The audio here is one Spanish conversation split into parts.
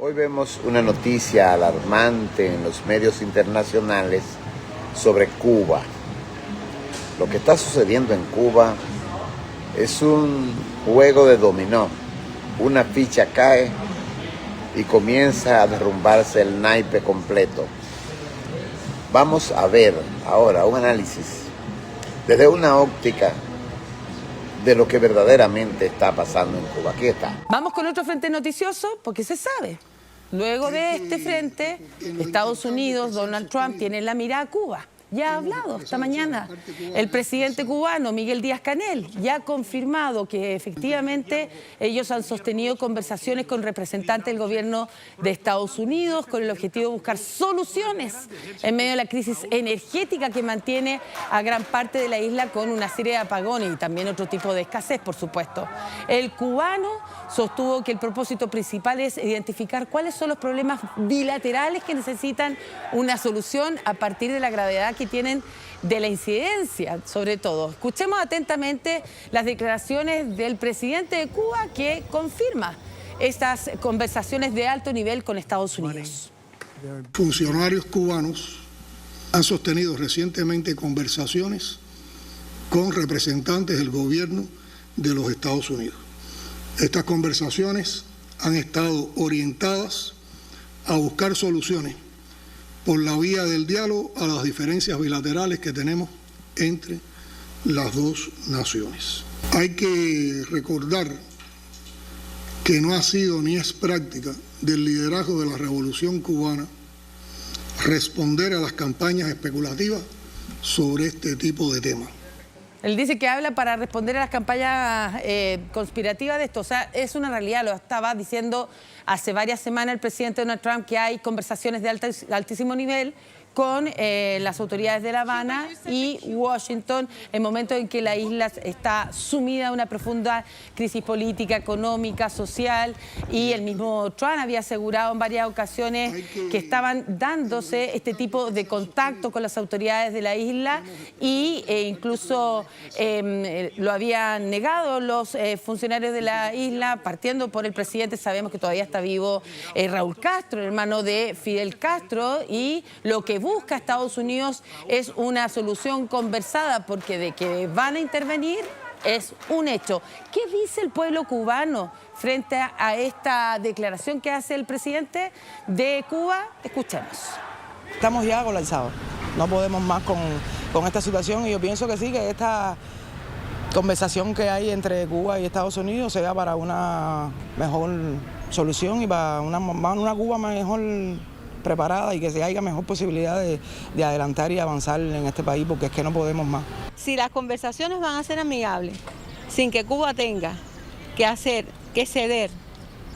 Hoy vemos una noticia alarmante en los medios internacionales sobre Cuba. Lo que está sucediendo en Cuba es un juego de dominó. Una ficha cae y comienza a derrumbarse el naipe completo. Vamos a ver ahora un análisis desde una óptica de lo que verdaderamente está pasando en Cuba. Aquí está. Vamos con otro frente noticioso porque se sabe. Luego de este frente, Estados Unidos, Donald Trump, tiene la mira a Cuba. Ya ha hablado esta mañana el presidente cubano, Miguel Díaz-Canel, ya ha confirmado que efectivamente ellos han sostenido conversaciones con representantes del gobierno de Estados Unidos con el objetivo de buscar soluciones en medio de la crisis energética que mantiene a gran parte de la isla con una serie de apagones y también otro tipo de escasez, por supuesto. El cubano sostuvo que el propósito principal es identificar cuáles son los problemas bilaterales que necesitan una solución a partir de la gravedad que tienen de la incidencia, sobre todo. Escuchemos atentamente las declaraciones del presidente de Cuba que confirma estas conversaciones de alto nivel con Estados Unidos. Funcionarios cubanos han sostenido recientemente conversaciones con representantes del gobierno de los Estados Unidos. Estas conversaciones han estado orientadas a buscar soluciones por la vía del diálogo a las diferencias bilaterales que tenemos entre las dos naciones. Hay que recordar que no ha sido ni es práctica del liderazgo de la Revolución Cubana responder a las campañas especulativas sobre este tipo de temas. Él dice que habla para responder a las campañas conspirativas de esto. O sea, es una realidad, lo estaba diciendo hace varias semanas el presidente Donald Trump, que hay conversaciones de altísimo nivel con las autoridades de La Habana y Washington en momentos en que la isla está sumida en una profunda crisis política, económica, social, y el mismo Trump había asegurado en varias ocasiones que estaban dándose este tipo de contacto con las autoridades de la isla e incluso lo habían negado los funcionarios de la isla, partiendo por el presidente. Sabemos que todavía está vivo Raúl Castro, hermano de Fidel Castro, y lo que busca Estados Unidos es una solución conversada, porque de que van a intervenir es un hecho. ¿Qué dice el pueblo cubano frente a esta declaración que hace el presidente de Cuba? Escuchemos. Estamos ya colapsados, no podemos más con esta situación, y yo pienso que sí, que esta conversación que hay entre Cuba y Estados Unidos sea para una mejor solución y para una Cuba mejor preparada, y que se haya mejor posibilidad de adelantar y avanzar en este país, porque es que no podemos más. Si las conversaciones van a ser amigables, sin que Cuba tenga que ceder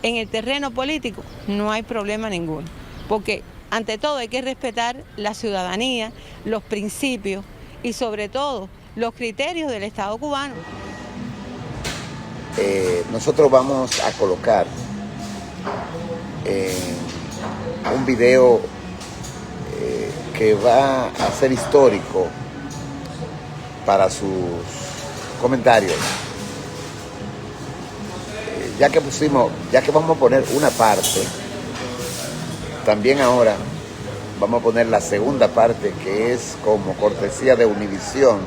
en el terreno político, no hay problema ninguno, porque ante todo hay que respetar la ciudadanía, los principios y sobre todo los criterios del Estado cubano. Nosotros vamos a colocar un video que va a ser histórico para sus comentarios. Ya que vamos a poner una parte, también ahora vamos a poner la segunda parte, que es como cortesía de Univisión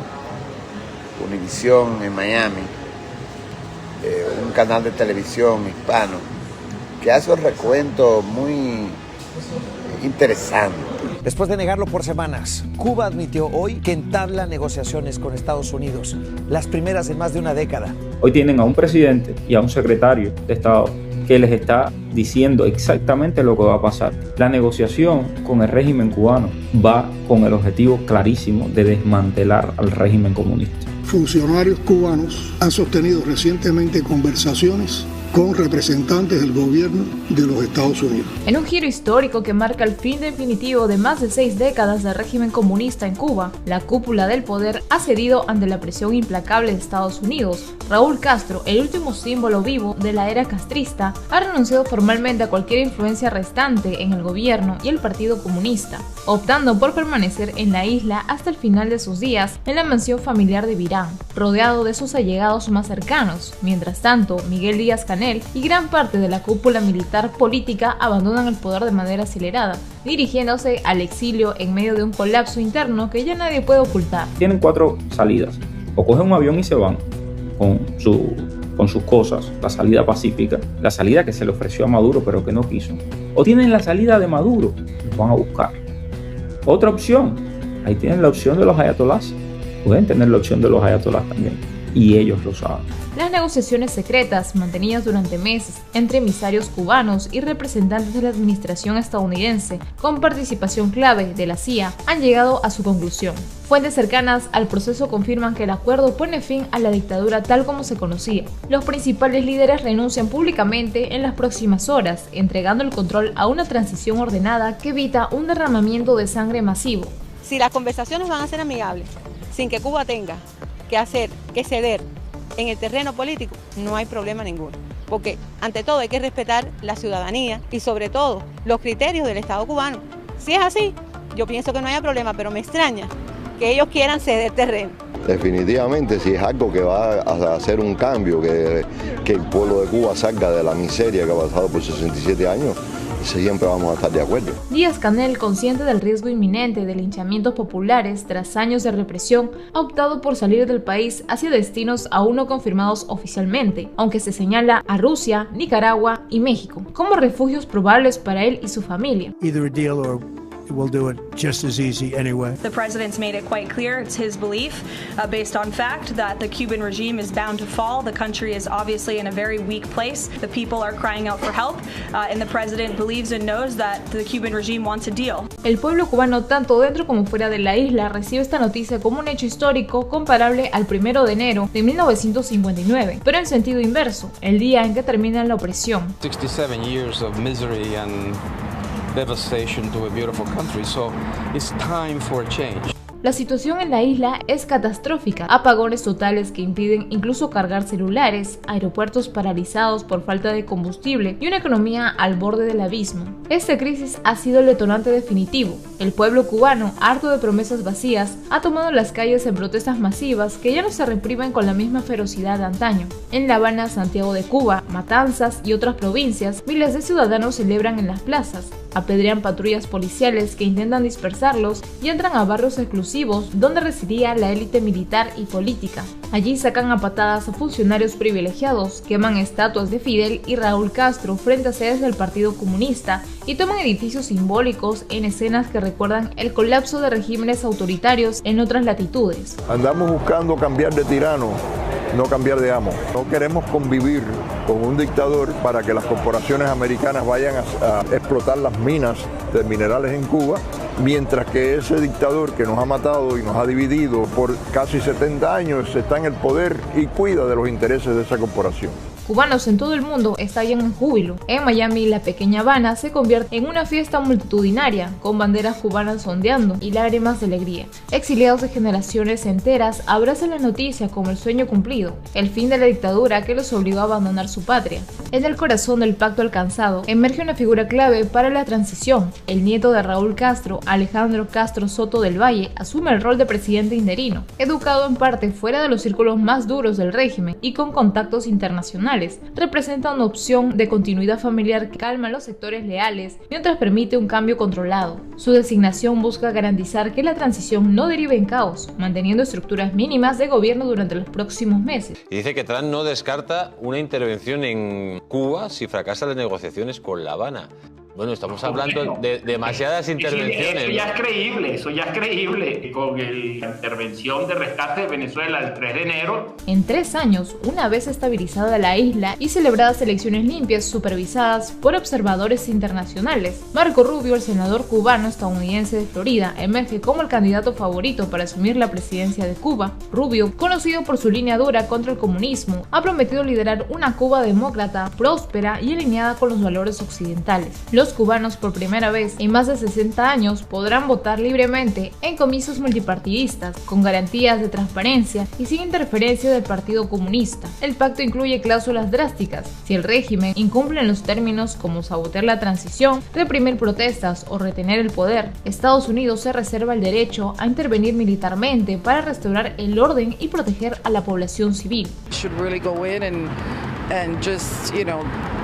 en Miami, un canal de televisión hispano que hace un recuento muy interesante. Después de negarlo por semanas, Cuba admitió hoy que entabla negociaciones con Estados Unidos, las primeras en más de una década. Hoy tienen a un presidente y a un secretario de Estado que les está diciendo exactamente lo que va a pasar. La negociación con el régimen cubano va con el objetivo clarísimo de desmantelar al régimen comunista. Funcionarios cubanos han sostenido recientemente conversaciones con representantes del gobierno de los Estados Unidos. En un giro histórico que marca el fin definitivo de más de 6 décadas del régimen comunista en Cuba, la cúpula del poder ha cedido ante la presión implacable de Estados Unidos. Raúl Castro, el último símbolo vivo de la era castrista, ha renunciado formalmente a cualquier influencia restante en el gobierno y el Partido Comunista, optando por permanecer en la isla hasta el final de sus días en la mansión familiar de Virán, rodeado de sus allegados más cercanos. Mientras tanto, Miguel Díaz-Canel Díaz-Canel y gran parte de la cúpula militar política abandonan el poder de manera acelerada, dirigiéndose al exilio en medio de un colapso interno que ya nadie puede ocultar. Tienen 4 salidas: o cogen un avión y se van con sus cosas, la salida pacífica, la salida que se le ofreció a Maduro pero que no quiso, o tienen la salida de Maduro, los van a buscar. Otra opción, ahí tienen la opción de los ayatolás, pueden tener la opción de los ayatolás también, y ellos lo saben. Las negociaciones secretas, mantenidas durante meses entre emisarios cubanos y representantes de la administración estadounidense, con participación clave de la CIA, han llegado a su conclusión. Fuentes cercanas al proceso confirman que el acuerdo pone fin a la dictadura tal como se conocía. Los principales líderes renuncian públicamente en las próximas horas, entregando el control a una transición ordenada que evita un derramamiento de sangre masivo. Si las conversaciones van a ser amigables, sin que Cuba tenga que ceder en el terreno político, no hay problema ninguno. Porque ante todo hay que respetar la ciudadanía y sobre todo los criterios del Estado cubano. Si es así, yo pienso que no haya problema, pero me extraña que ellos quieran ceder terreno. Definitivamente, si es algo que va a hacer un cambio, que el pueblo de Cuba salga de la miseria que ha pasado por 67 años, siempre vamos a estar de acuerdo. Díaz-Canel, consciente del riesgo inminente de linchamientos populares tras años de represión, ha optado por salir del país hacia destinos aún no confirmados oficialmente, aunque se señala a Rusia, Nicaragua y México como refugios probables para él y su familia. We'll do it just as easy anyway. The president's made it quite clear it's his belief, based on fact, that the Cuban regime is bound to fall. The country is obviously in a very weak place. The people are crying out for help, and the president believes and knows that the Cuban regime wants a deal. El pueblo cubano, tanto dentro como fuera de la isla, recibe esta noticia como un hecho histórico comparable al 1 de enero de 1959, pero en sentido inverso, el día en que termina la opresión. 67 years of misery and devastation to a beautiful country, so it's time for a change. La situación en la isla es catastrófica, apagones totales que impiden incluso cargar celulares, aeropuertos paralizados por falta de combustible y una economía al borde del abismo. Esta crisis ha sido el detonante definitivo. El pueblo cubano, harto de promesas vacías, ha tomado las calles en protestas masivas que ya no se reprimen con la misma ferocidad de antaño. En La Habana, Santiago de Cuba, Matanzas y otras provincias, miles de ciudadanos celebran en las plazas, apedrean patrullas policiales que intentan dispersarlos y entran a barrios exclusivos donde residía la élite militar y política. Allí sacan a patadas a funcionarios privilegiados, queman estatuas de Fidel y Raúl Castro frente a sedes del Partido Comunista y toman edificios simbólicos en escenas que recuerdan el colapso de regímenes autoritarios en otras latitudes. Andamos buscando cambiar de tirano, no cambiar de amo. No queremos convivir con un dictador para que las corporaciones americanas vayan a explotar las minas de minerales en Cuba, mientras que ese dictador que nos ha matado y nos ha dividido por casi 70 años está en el poder y cuida de los intereses de esa corporación. Cubanos en todo el mundo estallan en júbilo. En Miami, la pequeña Habana se convierte en una fiesta multitudinaria, con banderas cubanas ondeando y lágrimas de alegría. Exiliados de generaciones enteras abrazan la noticia como el sueño cumplido, el fin de la dictadura que los obligó a abandonar su patria. En el corazón del pacto alcanzado emerge una figura clave para la transición. El nieto de Raúl Castro, Alejandro Castro Soto del Valle, asume el rol de presidente interino. Educado en parte fuera de los círculos más duros del régimen y con contactos internacionales, representa una opción de continuidad familiar que calma a los sectores leales mientras permite un cambio controlado. Su designación busca garantizar que la transición no derive en caos, manteniendo estructuras mínimas de gobierno durante los próximos meses. Y dice que Trump no descarta una intervención en Cuba si fracasan las negociaciones con La Habana. Bueno, estamos hablando de demasiadas intervenciones. Eso ya es creíble. Con la intervención de rescate de Venezuela el 3 de enero. En 3 años, una vez estabilizada la isla y celebradas elecciones limpias supervisadas por observadores internacionales, Marco Rubio, el senador cubano-estadounidense de Florida, emerge como el candidato favorito para asumir la presidencia de Cuba. Rubio, conocido por su línea dura contra el comunismo, ha prometido liderar una Cuba demócrata, próspera y alineada con los valores occidentales. Los cubanos por primera vez en más de 60 años podrán votar libremente en comicios multipartidistas, con garantías de transparencia y sin interferencia del Partido Comunista. El pacto incluye cláusulas drásticas. Si el régimen incumple en los términos como sabotear la transición, reprimir protestas o retener el poder, Estados Unidos se reserva el derecho a intervenir militarmente para restaurar el orden y proteger a la población civil. and just,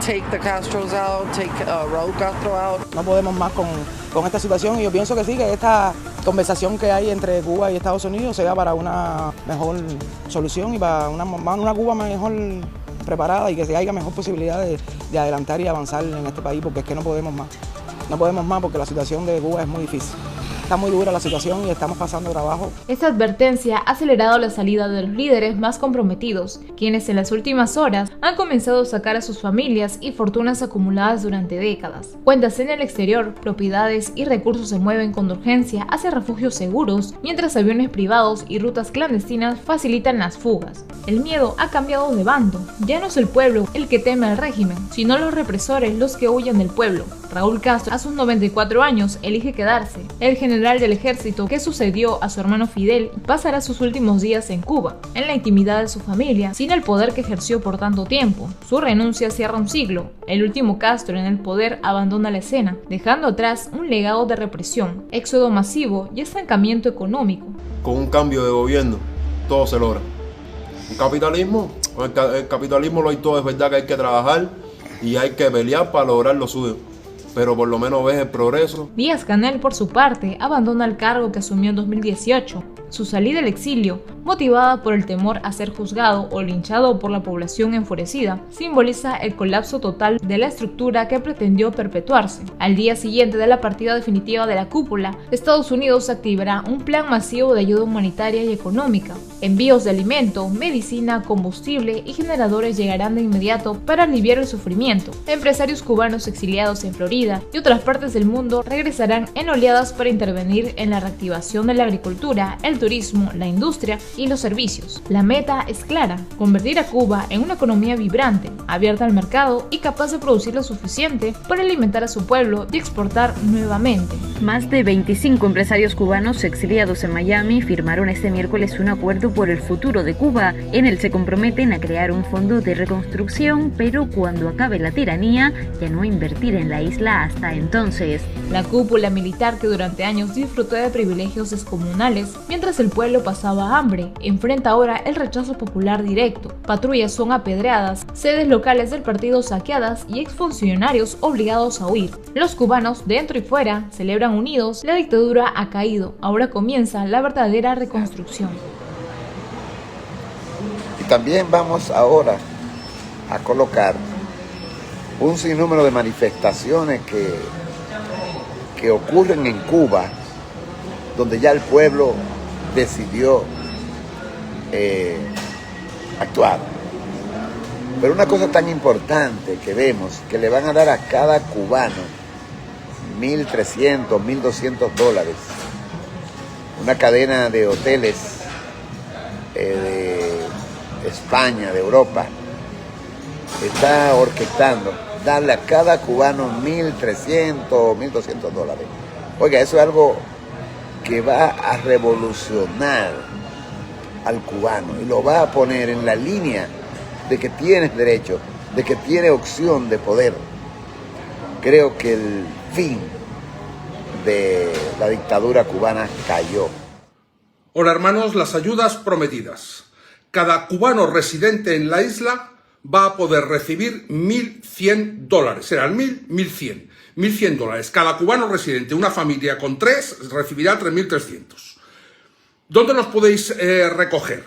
take the Castros out, take Raúl Castro out. No podemos más con esta situación y yo pienso que sí, que esta conversación que hay entre Cuba y Estados Unidos sea para una mejor solución y para una Cuba mejor preparada y que se haya mejor posibilidad de adelantar y avanzar en este país, porque es que no podemos más. No podemos más porque la situación de Cuba es muy difícil. Está muy dura la situación y estamos pasando trabajo. Esta advertencia ha acelerado la salida de los líderes más comprometidos, quienes en las últimas horas han comenzado a sacar a sus familias y fortunas acumuladas durante décadas. Cuentas en el exterior, propiedades y recursos se mueven con urgencia hacia refugios seguros, mientras aviones privados y rutas clandestinas facilitan las fugas. El miedo ha cambiado de bando. Ya no es el pueblo el que teme al régimen, sino los represores los que huyen del pueblo. Raúl Castro, a sus 94 años, elige quedarse. El general del ejército que sucedió a su hermano Fidel pasará sus últimos días en Cuba, en la intimidad de su familia, sin el poder que ejerció por tanto tiempo. Su renuncia cierra un siglo. El último Castro en el poder abandona la escena, dejando atrás un legado de represión, éxodo masivo y estancamiento económico. Con un cambio de gobierno, todo se logra. El capitalismo lo hay todo, es verdad que hay que trabajar y hay que pelear para lograr lo suyo. Pero por lo menos ves el progreso. Díaz-Canel, por su parte, abandona el cargo que asumió en 2018. Su salida al exilio, motivada por el temor a ser juzgado o linchado por la población enfurecida, simboliza el colapso total de la estructura que pretendió perpetuarse. Al día siguiente de la partida definitiva de la cúpula, Estados Unidos activará un plan masivo de ayuda humanitaria y económica. Envíos de alimento, medicina, combustible y generadores llegarán de inmediato para aliviar el sufrimiento. Empresarios cubanos exiliados en Florida y otras partes del mundo regresarán en oleadas para intervenir en la reactivación de la agricultura, el turismo, la industria y los servicios. La meta es clara: convertir a Cuba en una economía vibrante, abierta al mercado y capaz de producir lo suficiente para alimentar a su pueblo y exportar nuevamente. Más de 25 empresarios cubanos exiliados en Miami firmaron este miércoles un acuerdo por el futuro de Cuba. En él se comprometen a crear un fondo de reconstrucción, pero cuando acabe la tiranía, ya no invertir en la isla hasta entonces. La cúpula militar, que durante años disfrutó de privilegios descomunales mientras el pueblo pasaba hambre, enfrenta ahora el rechazo popular directo. Patrullas son apedreadas, sedes locales del partido saqueadas y exfuncionarios obligados a huir. Los cubanos, dentro y fuera, celebran unidos: la dictadura ha caído, ahora comienza la verdadera reconstrucción. Y también vamos ahora a colocar un sinnúmero de manifestaciones que ocurren en Cuba, donde ya el pueblo decidió actuar. Pero una cosa tan importante que vemos, que le van a dar a cada cubano $1,300, $1,200. Una cadena de hoteles de España, de Europa, está orquestando darle a cada cubano $1,300, $1,200. Oiga, eso es algo que va a revolucionar al cubano y lo va a poner en la línea de que tienes derecho, de que tiene opción de poder. Creo que el fin de la dictadura cubana cayó. Hola hermanos, las ayudas prometidas. Cada cubano residente en la isla va a poder recibir $1,100. Serán 1.000, 1.100. $1,100. Cada cubano residente, una familia con 3, recibirá 3.300. ¿Dónde los podéis recoger?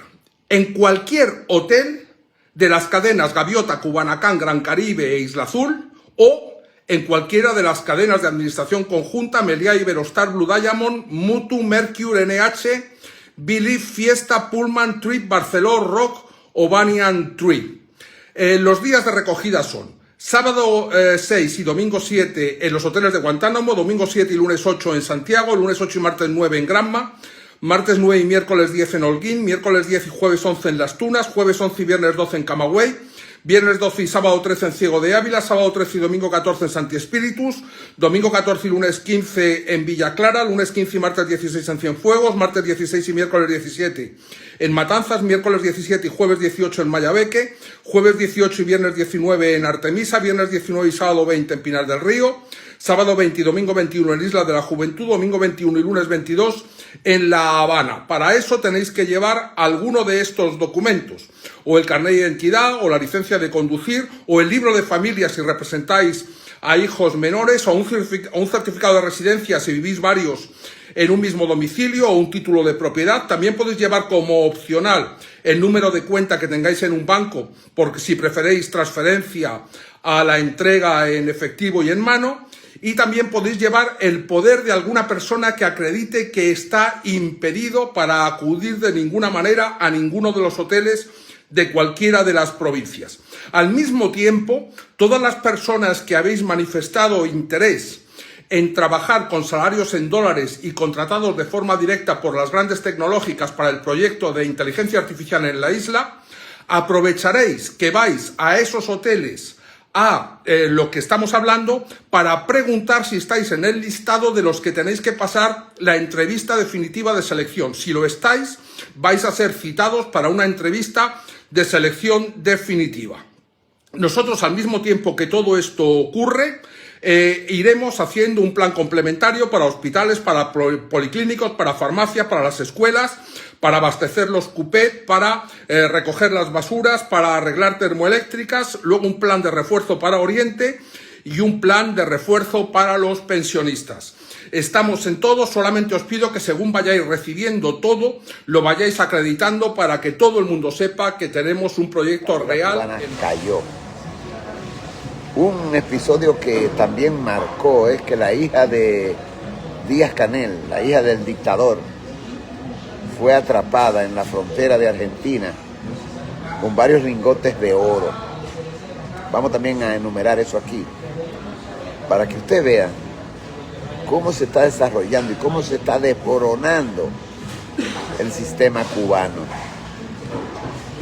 En cualquier hotel de las cadenas Gaviota, Cubanacán, Gran Caribe e Isla Azul, o en cualquiera de las cadenas de administración conjunta Meliá, Iberostar, Blue Diamond, Mutu, Mercure, NH, Believe, Fiesta, Pullman, Trip, Barceló, Rock o Banyan Tree. Los días de recogida son sábado 6 y domingo 7 en los hoteles de Guantánamo, domingo 7 y lunes 8 en Santiago, lunes 8 y martes 9 en Granma, martes 9 y miércoles 10 en Holguín, miércoles 10 y jueves 11 en Las Tunas, jueves 11 y viernes 12 en Camagüey, viernes 12 y sábado 13 en Ciego de Ávila, sábado 13 y domingo 14 en Santi Espíritus, domingo 14 y lunes 15 en Villa Clara, lunes 15 y martes 16 en Cienfuegos, martes 16 y miércoles 17 en Matanzas, miércoles 17 y jueves 18 en Mayabeque, jueves 18 y viernes 19 en Artemisa, viernes 19 y sábado 20 en Pinar del Río, sábado 20 y domingo 21 en Isla de la Juventud, domingo 21 y lunes 22 en La Habana. Para eso tenéis que llevar alguno de estos documentos, o el carnet de identidad, o la licencia de conducir, o el libro de familia si representáis a hijos menores, o un certificado de residencia si vivís varios en un mismo domicilio, o un título de propiedad. También podéis llevar como opcional el número de cuenta que tengáis en un banco, porque si preferéis transferencia a la entrega en efectivo y en mano. Y también podéis llevar el poder de alguna persona que acredite que está impedido para acudir de ninguna manera a ninguno de los hoteles de cualquiera de las provincias. Al mismo tiempo, todas las personas que habéis manifestado interés en trabajar con salarios en dólares y contratados de forma directa por las grandes tecnológicas para el proyecto de inteligencia artificial en la isla, aprovecharéis que vais a esos hoteles a lo que estamos hablando para preguntar si estáis en el listado de los que tenéis que pasar la entrevista definitiva de selección. Si lo estáis, vais a ser citados para una entrevista de selección definitiva. Nosotros, al mismo tiempo que todo esto ocurre, iremos haciendo un plan complementario para hospitales, para policlínicos, para farmacias, para las escuelas, para abastecer los cupés, para recoger las basuras, para arreglar termoeléctricas, luego un plan de refuerzo para Oriente y un plan de refuerzo para los pensionistas. Estamos en todo, solamente os pido que según vayáis recibiendo todo, lo vayáis acreditando para que todo el mundo sepa que tenemos un proyecto real. Cayó. Un episodio que también marcó es que la hija de Díaz-Canel, la hija del dictador, fue atrapada en la frontera de Argentina con varios lingotes de oro. Vamos también a enumerar eso aquí, para que usted vea cómo se está desarrollando y cómo se está desboronando el sistema cubano.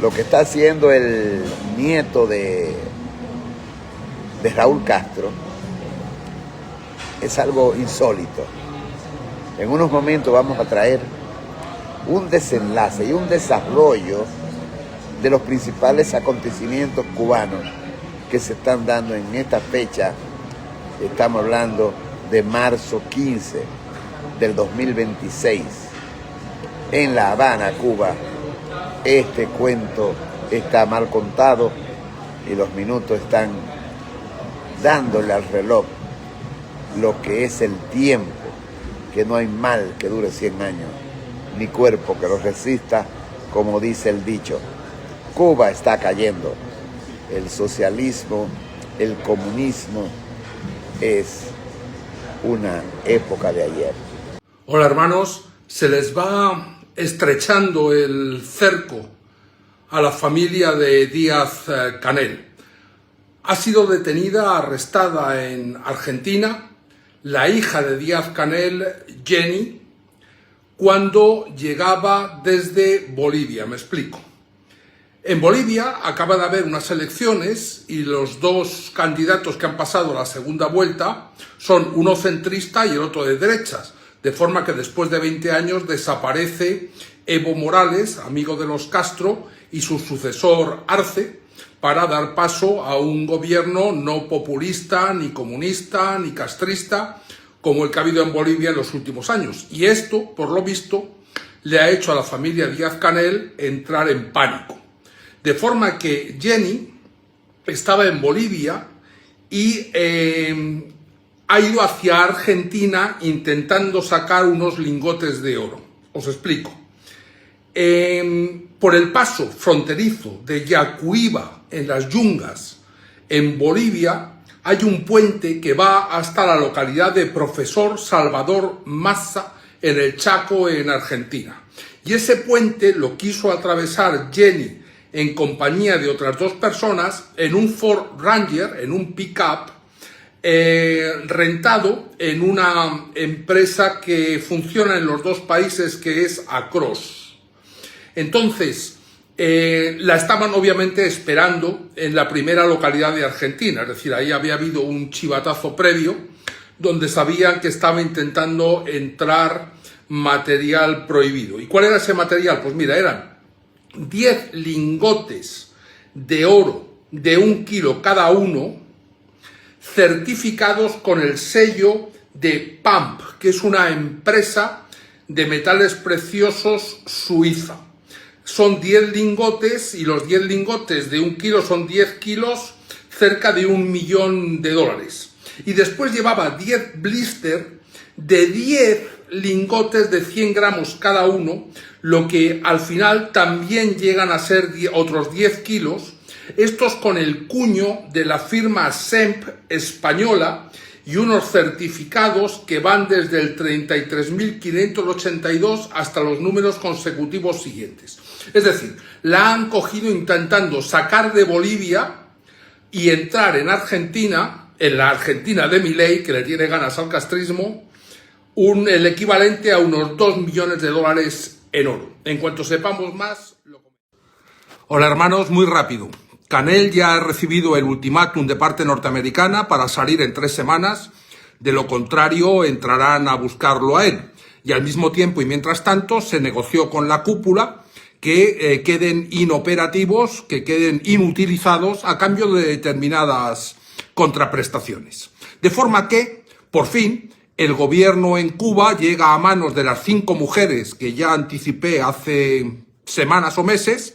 Lo que está haciendo el nieto de Raúl Castro es algo insólito. En unos momentos vamos a traer un desenlace y un desarrollo de los principales acontecimientos cubanos que se están dando en esta fecha. Estamos hablando de marzo 15 del 2026 en La Habana, Cuba. Este cuento está mal contado y los minutos están dándole al reloj lo que es el tiempo, que no hay mal que dure 100 años, ni cuerpo que lo resista, como dice el dicho. Cuba está cayendo. El socialismo, el comunismo es una época de ayer. Hola hermanos, se les va estrechando el cerco a la familia de Díaz-Canel. Ha sido detenida, arrestada en Argentina, la hija de Díaz-Canel, Jenny, cuando llegaba desde Bolivia. Me explico. En Bolivia acaba de haber unas elecciones y los dos candidatos que han pasado a la segunda vuelta son uno centrista y el otro de derechas, de forma que después de 20 años desaparece Evo Morales, amigo de los Castro, y su sucesor Arce, para dar paso a un gobierno no populista, ni comunista, ni castrista, como el que ha habido en Bolivia en los últimos años. Y esto, por lo visto, le ha hecho a la familia Díaz-Canel entrar en pánico. De forma que Jenny estaba en Bolivia y ha ido hacia Argentina intentando sacar unos lingotes de oro. Os explico. Por el paso fronterizo de Yacuiba, en las Yungas, en Bolivia, hay un puente que va hasta la localidad de Profesor Salvador Mazza, en el Chaco, en Argentina. Y ese puente lo quiso atravesar Jenny en compañía de otras dos personas en un Ford Ranger, en un pick-up, rentado en una empresa que funciona en los dos países, que es Acros. Entonces, la estaban obviamente esperando en la primera localidad de Argentina, es decir, ahí había habido un chivatazo previo donde sabían que estaba intentando entrar material prohibido. ¿Y cuál era ese material? Pues mira, eran 10 lingotes de oro de 1 kilo cada uno, certificados con el sello de PAMP, que es una empresa de metales preciosos suiza. Son 10 lingotes y los 10 lingotes de 1 kilo son 10 kilos, cerca de $1 millón. Y después llevaba 10 blister de 10 lingotes de 100 gramos cada uno, lo que al final también llegan a ser otros 10 kilos, estos con el cuño de la firma SEMP española y unos certificados que van desde el 33.582 hasta los números consecutivos siguientes. Es decir, la han cogido intentando sacar de Bolivia y entrar en Argentina, en la Argentina de Milei, que le tiene ganas al castrismo, el equivalente a unos $2 millones en oro. En cuanto sepamos más... Hola hermanos, muy rápido. Canel ya ha recibido el ultimátum de parte norteamericana para salir en 3 semanas, de lo contrario entrarán a buscarlo a él. Y al mismo tiempo y mientras tanto se negoció con la cúpula que queden inoperativos, que queden inutilizados a cambio de determinadas contraprestaciones. De forma que, por fin, el gobierno en Cuba llega a manos de las 5 mujeres que ya anticipé hace semanas o meses,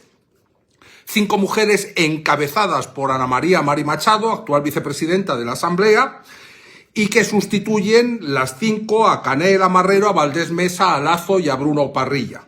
5 mujeres encabezadas por Ana María Mari Machado, actual vicepresidenta de la Asamblea, y que sustituyen las 5 a Canel, a Marrero, a Valdés Mesa, a Lazo y a Bruno Parrilla.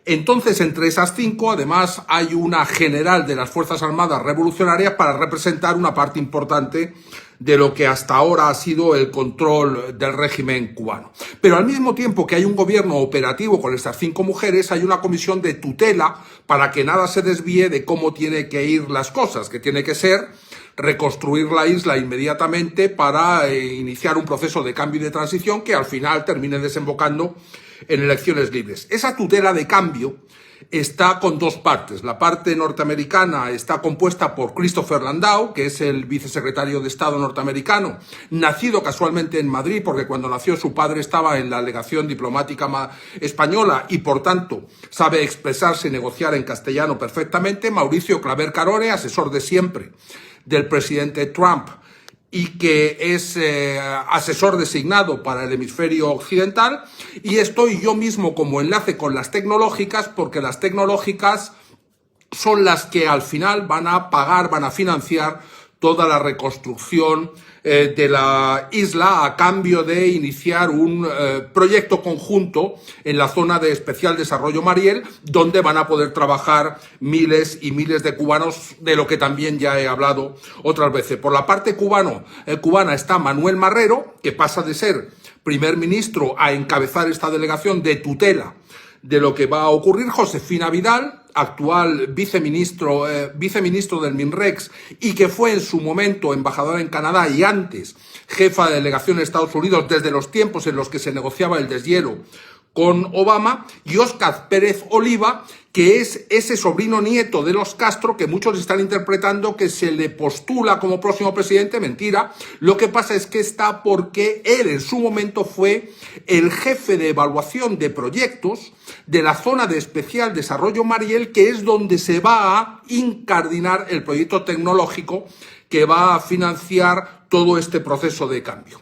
Entonces, entre esas 5, además, hay una general de las Fuerzas Armadas Revolucionarias para representar una parte importante de lo que hasta ahora ha sido el control del régimen cubano. Pero al mismo tiempo que hay un gobierno operativo con estas 5 mujeres, hay una comisión de tutela para que nada se desvíe de cómo tiene que ir las cosas, que tiene que ser reconstruir la isla inmediatamente para iniciar un proceso de cambio y de transición que al final termine desembocando en elecciones libres. Esa tutela de cambio está con 2 partes. La parte norteamericana está compuesta por Christopher Landau, que es el vicesecretario de Estado norteamericano, nacido casualmente en Madrid, porque cuando nació su padre estaba en la legación diplomática española y por tanto sabe expresarse y negociar en castellano perfectamente. Mauricio Claver Carone, asesor de siempre del presidente Trump y que es asesor designado para el hemisferio occidental, y estoy yo mismo como enlace con las tecnológicas, porque las tecnológicas son las que al final van a pagar, van a financiar toda la reconstrucción de la isla a cambio de iniciar un proyecto conjunto en la zona de especial desarrollo Mariel, donde van a poder trabajar miles y miles de cubanos, de lo que también ya he hablado otras veces. Por la parte cubana está Manuel Marrero, que pasa de ser primer ministro a encabezar esta delegación de tutela de lo que va a ocurrir. Josefina Vidal, actual viceministro del MINREX y que fue en su momento embajadora en Canadá y antes jefa de delegación de Estados Unidos desde los tiempos en los que se negociaba el deshielo con Obama, y Óscar Pérez Oliva, que es ese sobrino nieto de los Castro que muchos están interpretando que se le postula como próximo presidente. Mentira. Lo que pasa es que está porque él en su momento fue el jefe de evaluación de proyectos de la zona de especial desarrollo Mariel, que es donde se va a incardinar el proyecto tecnológico que va a financiar todo este proceso de cambio.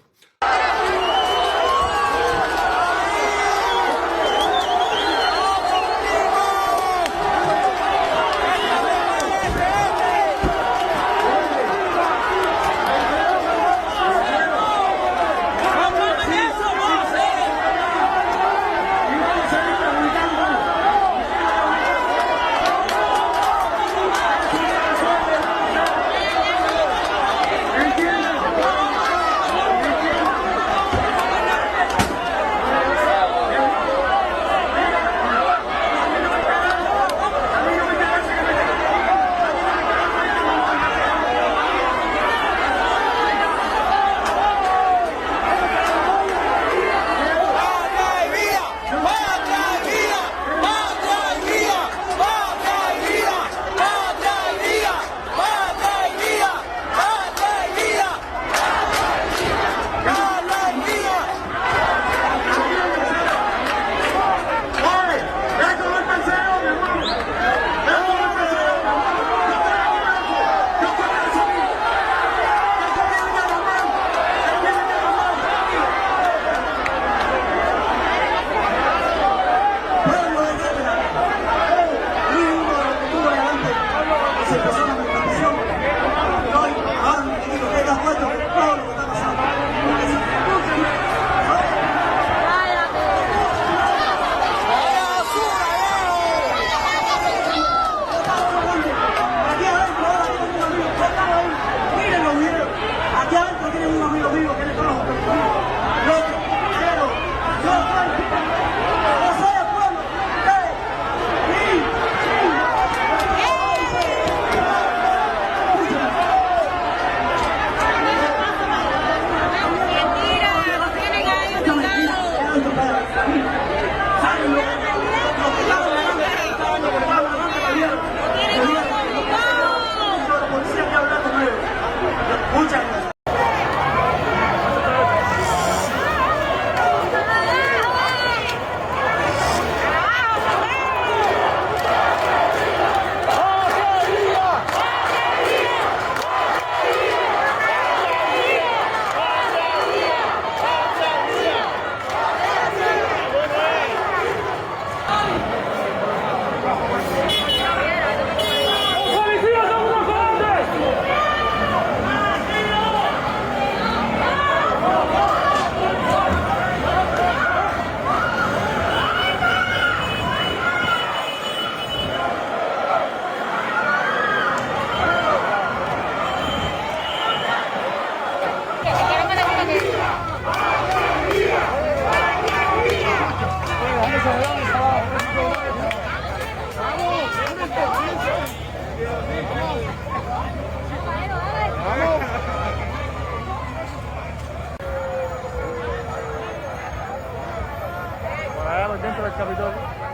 el Capitolio.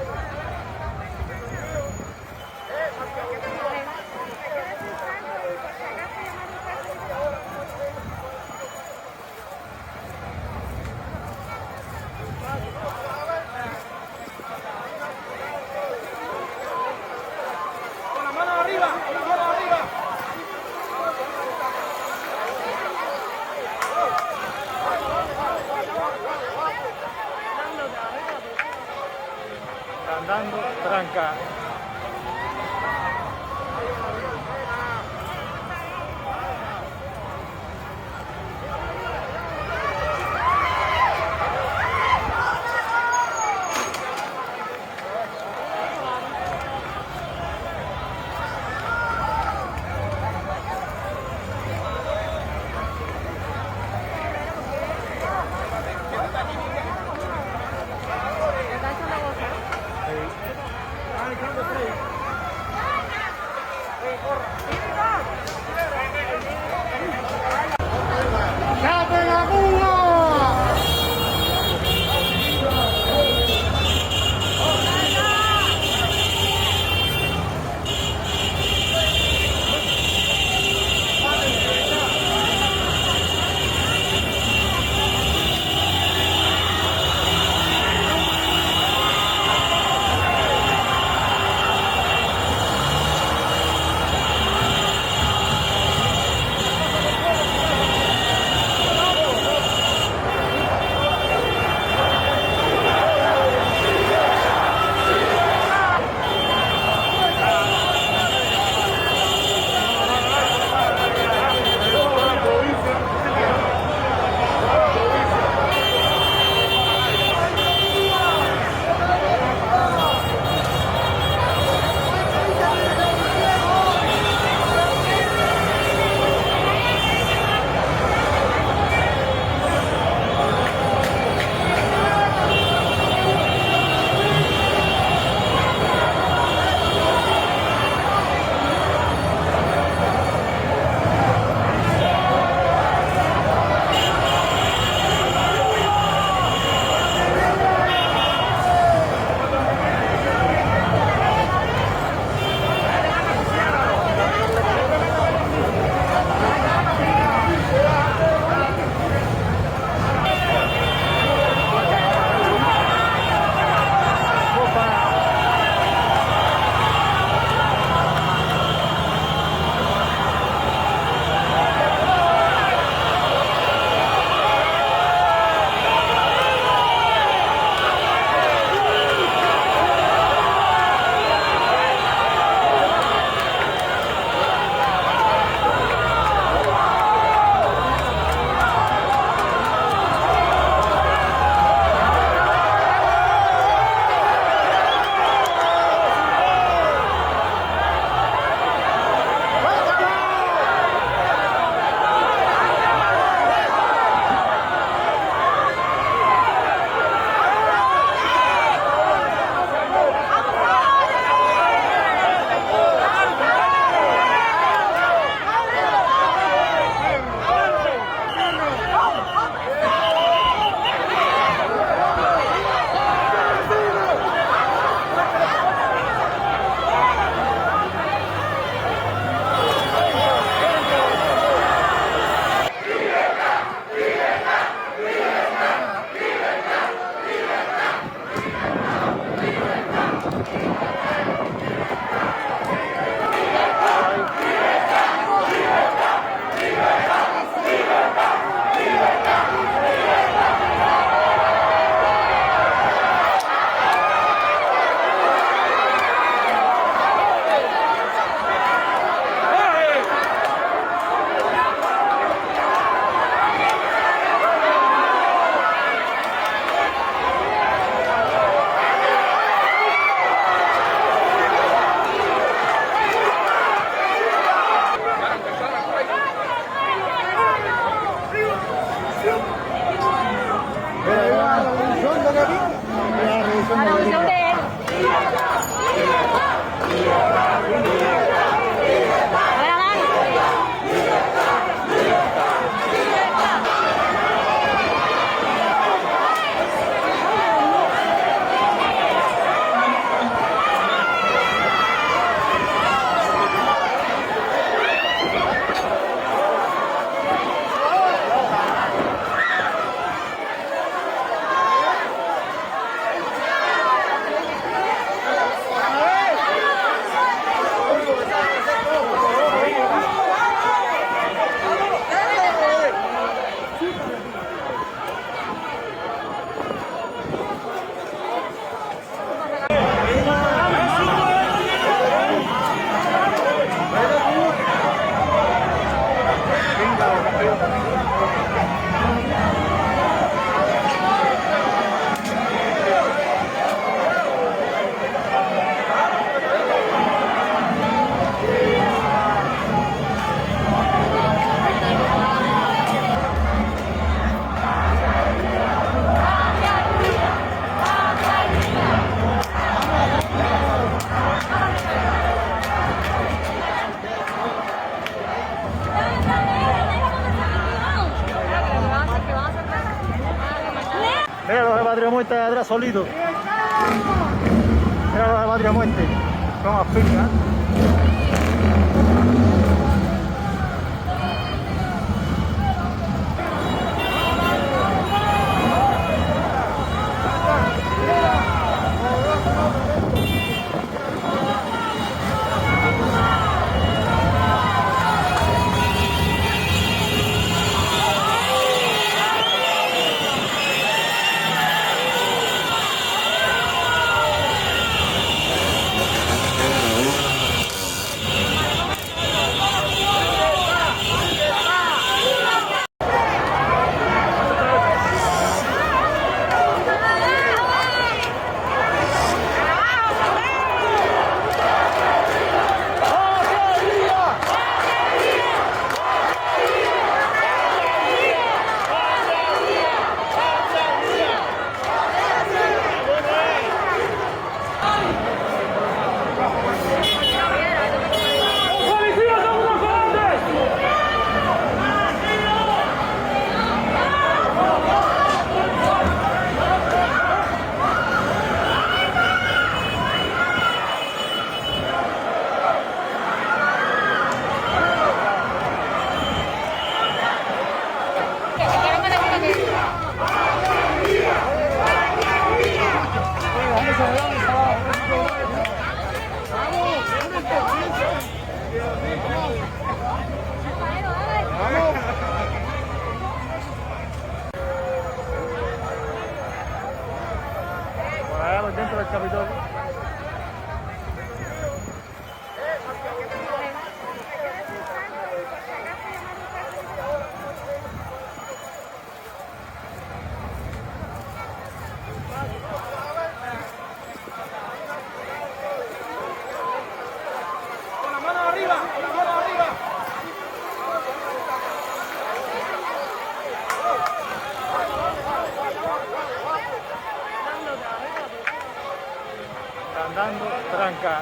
Andando tranca. Mira los de Patria Muerte de atrás solitos. Mira los de Patria Muerte. Son a finca. Dentro del Capitolio. Con la mano arriba, con la mano arriba. Andando tranca.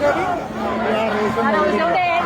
La revolución de él.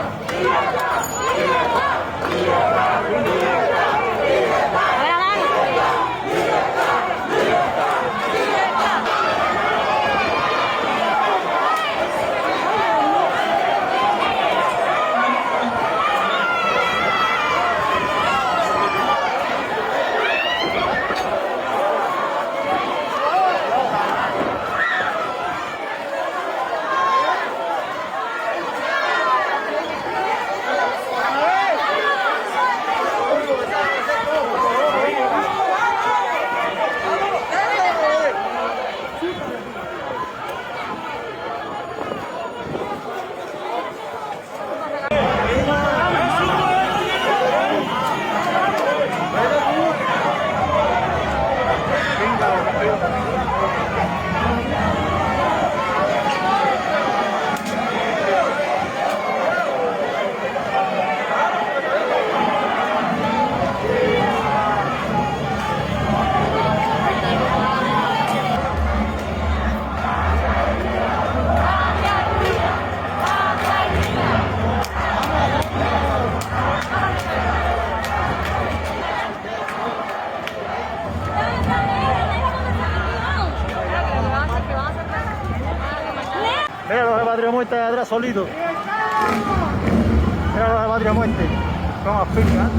Mira los de Patria Muerte de atrás solitos. Mira los de Patria Muerte. Son a finca.